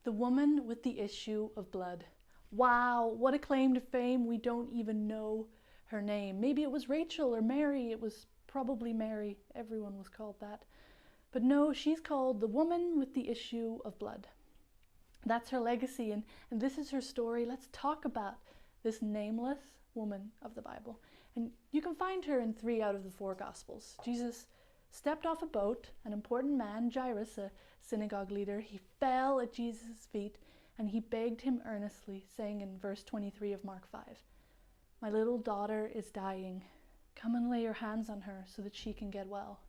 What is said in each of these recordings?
The woman with the issue of blood. Wow, what a claim to fame. We don't even know her name. Maybe it was Rachel or Mary. It was probably Mary. Everyone was called that. But no, she's called the woman with the issue of blood. That's her legacy, and this is her story. Let's talk about this nameless woman of the Bible. And you can find her in 3 out of the 4 Gospels. Jesus stepped off a boat. An important man, Jairus, a synagogue leader, he fell at Jesus' feet and he begged him earnestly, saying in verse 23 of Mark 5, "My little daughter is dying. Come and lay your hands on her so that she can get well."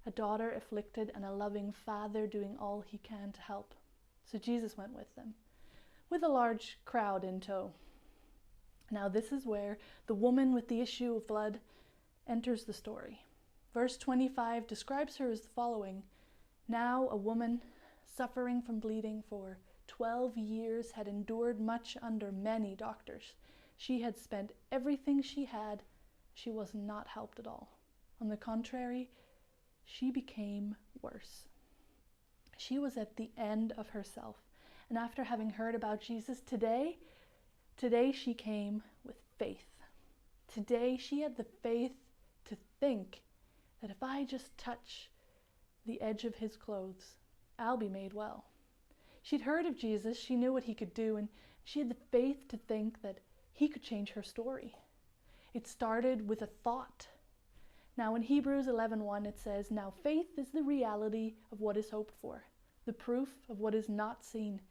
A daughter afflicted and a loving father doing all he can to help. So Jesus went with them, with a large crowd in tow. Now this is where the woman with the issue of blood enters the story. Verse 25 describes her as the following. Now a woman suffering from bleeding for 12 years had endured much under many doctors. She had spent everything she had. She was not helped at all. On the contrary, she became worse. She was at the end of herself. And after having heard about Jesus today she came with faith. Today she had the faith to think that if I just touch the edge of his clothes, I'll be made well. She'd heard of Jesus, she knew what he could do, and she had the faith to think that he could change her story. It started with a thought. Now in Hebrews 11:1 it says, "Now faith is the reality of what is hoped for, the proof of what is not seen."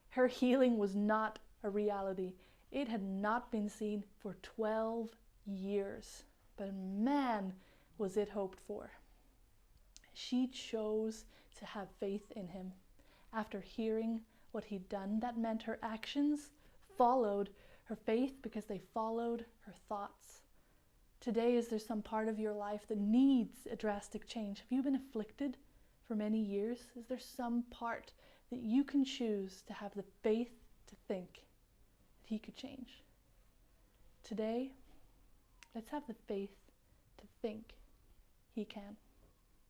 Her healing was not a reality. It had not been seen for 12 years, but man, was it hoped for. She chose to have faith in him. After hearing what he'd done, that meant her actions followed her faith because they followed her thoughts. Today, is there some part of your life that needs a drastic change? Have you been afflicted for many years? Is there some part that you can choose to have the faith to think that he could change? Today, let's have the faith to think he can.